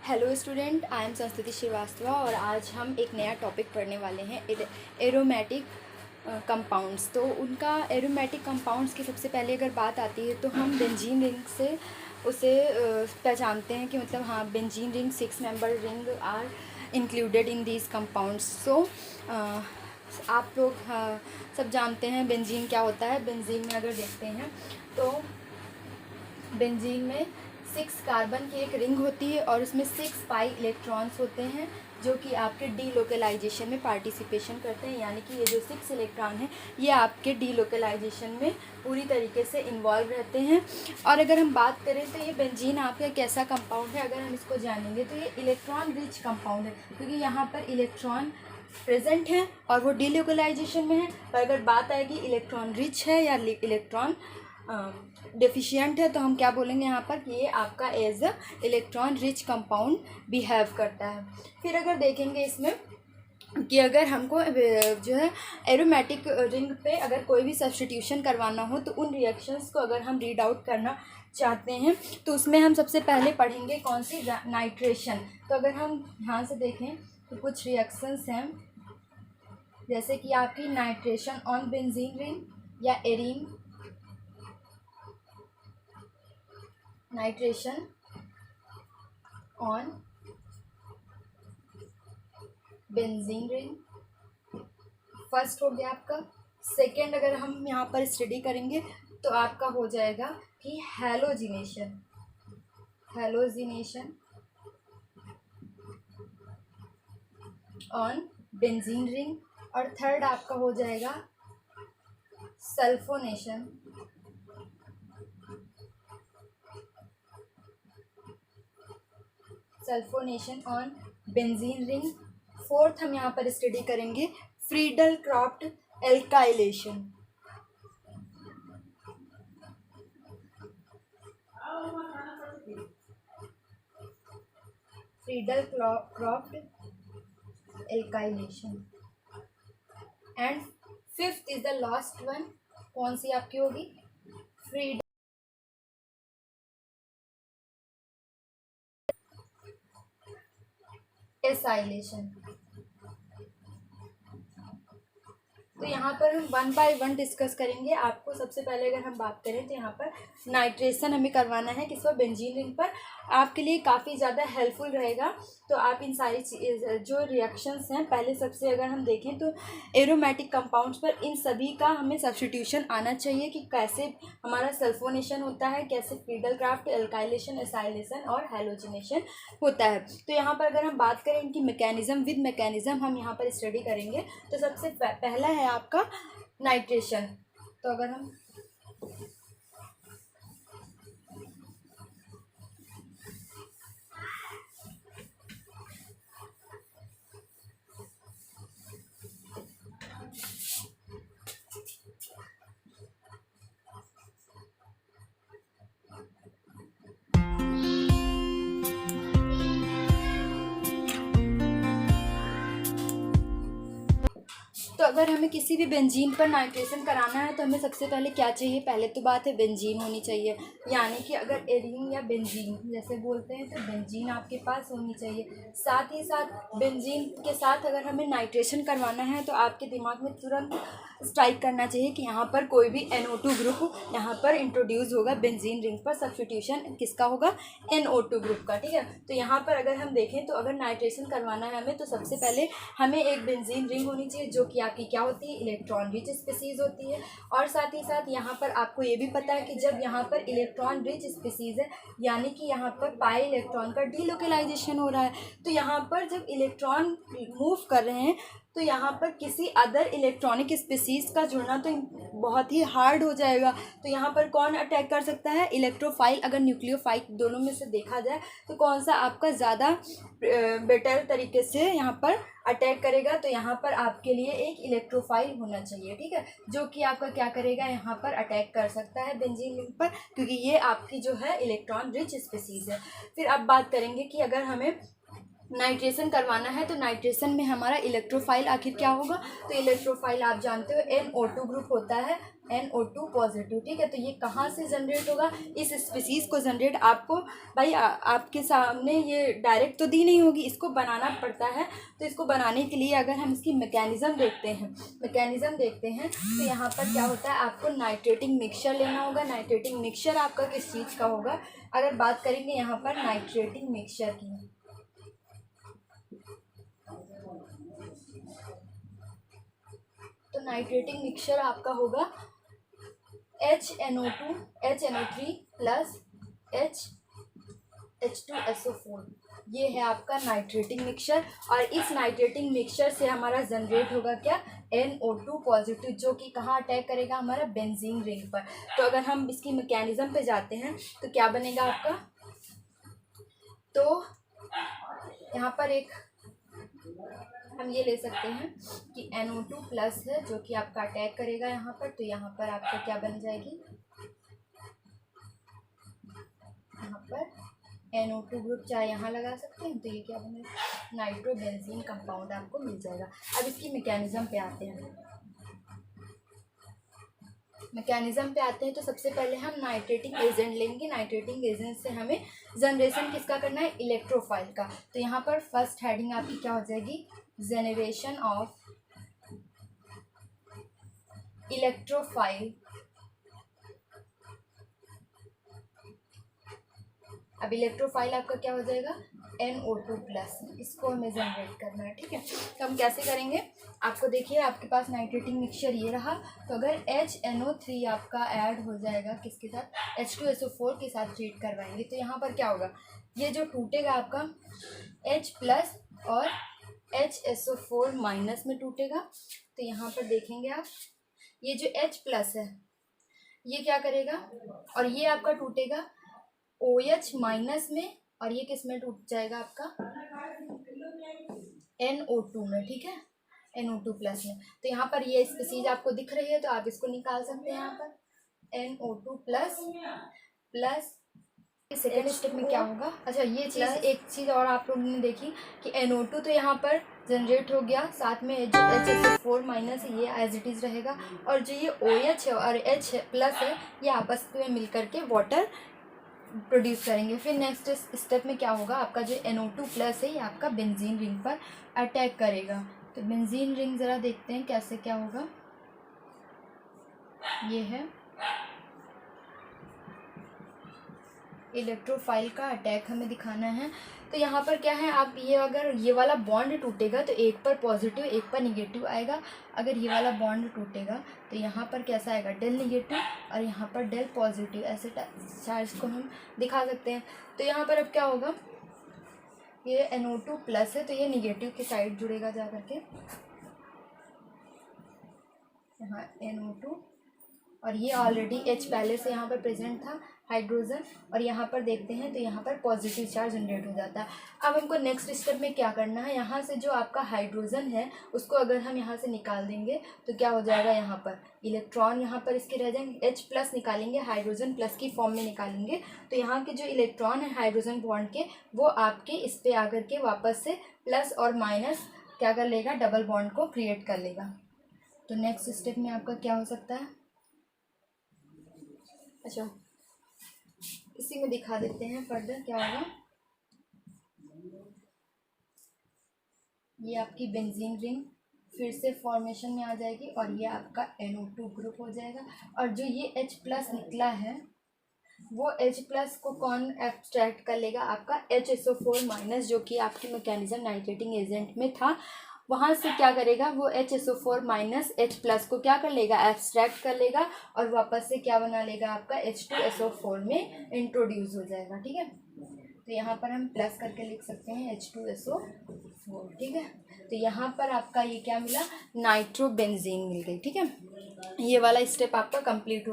Hello student, I am संस्कृति श्रीवास्तव और आज हम एक नया टॉपिक पढ़ने वाले हैं एरोमेटिक कंपाउंड्स। तो उनका एरोमेटिक कंपाउंड्स की सबसे पहले अगर बात आती है तो हम बेंजीन रिंग से उसे पहचानते हैं कि मतलब हाँ, benzene ring 6 member ring are included in these compounds. So आप लोग सब जानते हैं बेंजीन क्या होता है। बेंजीन में अगर देखते हैं तो बेंजीन में 6 कार्बन की एक रिंग होती है और उसमें 6 पाई इलेक्ट्रॉन्स होते हैं जो कि आपके डीलोकलाइजेशन में पार्टिसिपेशन करते हैं। यानी कि ये जो 6 इलेक्ट्रॉन हैं ये आपके डीलोकलाइजेशन में पूरी तरीके से इन्वॉल्व रहते हैं। और अगर हम बात करें तो ये बेंजीन आपका कैसा कंपाउंड है, अगर हम इसको जानेंगे तो ये इलेक्ट्रॉन रिच कंपाउंड है क्योंकि यहाँ पर इलेक्ट्रॉन प्रेजेंट है और वो डीलोकलाइजेशन में है। पर अगर बात आएगी इलेक्ट्रॉन रिच है या इलेक्ट्रॉन डेफिशिएंट है तो हम क्या बोलेंगे यहाँ पर कि ये आपका as a electron rich compound behave करता है। फिर अगर देखेंगे इसमें कि अगर हमको जो है एरोमेटिक रिंग पे अगर कोई भी सब्स्टिट्यूशन करवाना हो तो उन रिएक्शंस को अगर हम रीड आउट करना चाहते हैं तो उसमें हम सबसे पहले पढ़ेंगे कौन सी, नाइट्रेशन। तो अगर हम यहाँ से देखें तो कुछ रिएक्शंस हैं जैसे कि आपकी नाइट्रेशन ऑन बेंजीन रिंग या arene, nitration on benzene ring first हो गया आपका। सेकेंड अगर हम यहाँ पर स्टडी करेंगे तो आपका हो जाएगा कि halogenation, halogenation on benzene ring. और थर्ड आपका हो जाएगा sulphonation, sulphonation on benzene ring. Fourth हम यहाँ पर स्टडी करेंगे Friedel Crafts alkylation, Friedel Crafts alkylation. And fifth is the last one, कौन सी आपकी होगी, फ्रीडल एसाइलेशन। तो यहाँ पर हम 1 बाय 1 डिस्कस करेंगे। आपको सबसे पहले अगर हम बात करें तो यहाँ पर नाइट्रेशन हमें करवाना है किस पर, बेंजीन रिंग पर। आपके लिए काफ़ी ज़्यादा हेल्पफुल रहेगा। तो आप इन सारी जो रिएक्शंस हैं पहले सबसे अगर हम देखें तो एरोमेटिक कंपाउंड्स पर इन सभी का हमें सब्स्टिट्यूशन आना चाहिए कि कैसे हमारा सल्फोनेशन होता है, कैसे फ्रीडल क्राफ्ट एल्काइलेशन, एसाइलेशन और हैलोजिनेशन होता है। तो यहाँ पर अगर हम बात करें इनकी मैकेनिज्म विद मैकेनिज्म हम यहाँ पर स्टडी करेंगे। तो सबसे पहला है आपका नाइट्रेशन। तो अगर हम तो अगर हमें किसी भी बेंजीन पर नाइट्रेशन कराना है तो हमें सबसे पहले क्या चाहिए, पहले तो बात है बेंजीन होनी चाहिए। यानी कि अगर एरीन या बेंजीन जैसे बोलते हैं तो बेंजीन आपके पास होनी चाहिए। साथ ही साथ बेंजीन के साथ अगर हमें नाइट्रेशन करवाना है तो आपके दिमाग में तुरंत स्ट्राइक करना चाहिए कि यहाँ पर कोई भी NO2 ग्रुप यहाँ पर इंट्रोड्यूस होगा बेंजीन रिंग पर। सब्स्टिट्यूशन किसका होगा, NO2 ग्रुप का। ठीक है, तो यहाँ पर अगर हम देखें तो अगर नाइट्रेशन करवाना है हमें तो सबसे पहले हमें एक बेंजीन रिंग होनी चाहिए जो कि आपकी क्या होती है, इलेक्ट्रॉन रिच स्पीसीज होती है। और साथ ही साथ यहाँ पर आपको ये भी पता है कि जब यहाँ पर इलेक्ट्रॉन रिच स्पीसीज है यानी कि यहाँ पर पाई इलेक्ट्रॉन का डीलोकलाइजेशन हो रहा है, तो यहाँ पर जब इलेक्ट्रॉन मूव कर रहे हैं तो यहाँ पर किसी अदर इलेक्ट्रॉनिक स्पीसीज का जुड़ना तो बहुत ही हार्ड हो जाएगा। तो यहाँ पर कौन अटैक कर सकता है, इलेक्ट्रोफाइल। अगर न्यूक्लियोफाइल दोनों में से देखा जाए तो कौन सा आपका ज़्यादा बेटर तरीके से यहाँ पर अटैक करेगा, तो यहाँ पर आपके लिए एक इलेक्ट्रोफाइल होना चाहिए। ठीक है, जो कि आपका क्या करेगा, यहाँ पर अटैक कर सकता है बेंजीन रिंग पर क्योंकि ये आपकी जो है इलेक्ट्रॉन रिच स्पीसीज है। फिर अब बात करेंगे कि अगर हमें नाइट्रेशन करवाना है तो नाइट्रेशन में हमारा इलेक्ट्रोफाइल आखिर क्या होगा, तो इलेक्ट्रोफाइल आप जानते हो NO2 ग्रुप होता है, NO2 पॉजिटिव, ठीक है। तो ये कहाँ से जनरेट होगा, इस स्पीसीज़ को जनरेट आपको भाई आपके सामने ये डायरेक्ट तो दी नहीं होगी, इसको बनाना पड़ता है। तो इसको बनाने के लिए अगर हम इसकी मैकेनिज़्म देखते हैं तो यहाँ पर क्या होता है, आपको नाइट्रेटिंग मिक्सचर लेना होगा। नाइट्रेटिंग मिक्सचर आपका किस चीज़ का होगा, अगर बात करेंगे यहाँ पर नाइट्रेटिंग मिक्सचर की, तो नाइट्रेटिंग मिक्सचर आपका होगा HNO3 प्लस H2SO4, ये है आपका नाइट्रेटिंग मिक्सचर। और इस नाइट्रेटिंग मिक्सचर से हमारा जनरेट होगा क्या, NO2 पॉजिटिव, जो कि कहाँ अटैक करेगा, हमारा बेंजीन रिंग पर। तो अगर हम इसकी मैकेनिज्म पे जाते हैं तो क्या बनेगा आपका, तो यहाँ पर एक हम ये ले सकते हैं कि NO2 प्लस है जो कि आपका अटैक करेगा यहाँ पर। तो यहाँ पर आपका क्या बन जाएगी, यहाँ पर NO2 ग्रुप चाहे यहाँ लगा सकते हैं, तो ये क्या बनेगा, नाइट्रोबेंजीन कंपाउंड आपको मिल जाएगा। अब इसकी मैकेनिज्म पे आते हैं, तो सबसे पहले हम नाइट्रेटिंग एजेंट लेंगे। नाइट्रेटिंग एजेंट से हमें जनरेशन किसका करना है, इलेक्ट्रोफाइल का। तो यहाँ पर फर्स्ट हेडिंग आपकी क्या हो जाएगी, जनरेशन ऑफ इलेक्ट्रोफाइल। अब इलेक्ट्रोफाइल आपका क्या हो जाएगा, NO2 प्लस, इसको हमें जनरेट करना है, ठीक है। तो हम कैसे करेंगे, आपको देखिए आपके पास नाइट्रेटिंग मिक्सचर ये रहा, तो अगर HNO3 आपका ऐड हो जाएगा किसके साथ, H2SO4 के साथ ट्रीट करवाएंगे, तो यहाँ पर क्या होगा, ये जो टूटेगा आपका H प्लस और HSO4 माइनस में टूटेगा। तो यहाँ पर देखेंगे आप, ये जो H प्लस है ये क्या करेगा, और ये आपका टूटेगा OH माइनस में, और ये किस में टूट जाएगा आपका, NO2 में, ठीक है, NO2 प्लस में। तो यहाँ पर ये स्पीसीज आपको दिख रही है, तो आप इसको निकाल सकते हैं। यहाँ पर NO2 प्लस सेकेंड स्टेप में क्या होगा, अच्छा ये चीज़, एक चीज़ और आप लोगों ने देखी कि NO2 तो यहाँ पर जनरेट हो गया, साथ में जो HSO4 माइनस ये एज इट इज़ रहेगा, और जो ये OH है और H प्लस है ये आपस में मिल करके वाटर प्रोड्यूस करेंगे। फिर नेक्स्ट स्टेप में क्या होगा, आपका जो NO2 प्लस है ये आपका बेंजीन रिंग पर अटैक करेगा। तो बेंजीन रिंग ज़रा देखते हैं कैसे क्या होगा, ये है इलेक्ट्रोफाइल का अटैक हमें दिखाना है। तो यहाँ पर क्या है, आप ये अगर ये वाला बॉन्ड टूटेगा तो एक पर पॉजिटिव एक पर निगेटिव आएगा। अगर ये वाला बॉन्ड टूटेगा तो यहाँ पर कैसा आएगा, डेल निगेटिव, और यहाँ पर डेल पॉजिटिव, ऐसे चार्ज को हम दिखा सकते हैं। तो यहाँ पर अब क्या होगा, ये NO2 प्लस है तो ये निगेटिव के साइड जुड़ेगा जा करके, यहाँ NO2, और ये ऑलरेडी H पहले से यहाँ पर प्रेजेंट था हाइड्रोजन, और यहाँ पर देखते हैं तो यहाँ पर पॉजिटिव चार्ज जनरेट हो जाता है। अब हमको नेक्स्ट स्टेप में क्या करना है, यहाँ से जो आपका हाइड्रोजन है उसको अगर हम यहाँ से निकाल देंगे तो क्या हो जाएगा, यहाँ पर इलेक्ट्रॉन यहाँ पर इसके रह जाएंगे, H प्लस निकालेंगे, हाइड्रोजन प्लस की फॉर्म में निकालेंगे, तो यहाँ के जो इलेक्ट्रॉन है हाइड्रोजन बॉन्ड के वो आपके इस पर आकर के वापस से प्लस और माइनस क्या कर लेगा, डबल बॉन्ड को क्रिएट कर लेगा। तो नेक्स्ट स्टेप में आपका क्या हो सकता है, अच्छा इसी में दिखा देते हैं फर्दर क्या होगा, ये आपकी बेंजीन रिंग फिर से फॉर्मेशन में आ जाएगी, और ये आपका NO2 ग्रुप हो जाएगा। और जो ये H प्लस निकला है वो H प्लस को कौन एक्सट्रैक्ट कर लेगा, आपका HSO4 माइनस, जो कि आपकी मैकेनिज्म नाइट्रेटिंग एजेंट में था, वहाँ से क्या करेगा, वो HSO4 माइनस H प्लस को क्या कर लेगा, एब्स्ट्रैक्ट कर लेगा, और वापस से क्या बना लेगा, आपका H2SO4 में इंट्रोड्यूस हो जाएगा, ठीक है। तो यहाँ पर हम प्लस करके लिख सकते हैं H2SO4, ठीक है। तो यहाँ पर आपका ये क्या मिला, नाइट्रोबेंजीन मिल गई, ठीक है। ये वाला स्टेप आपका कंप्लीट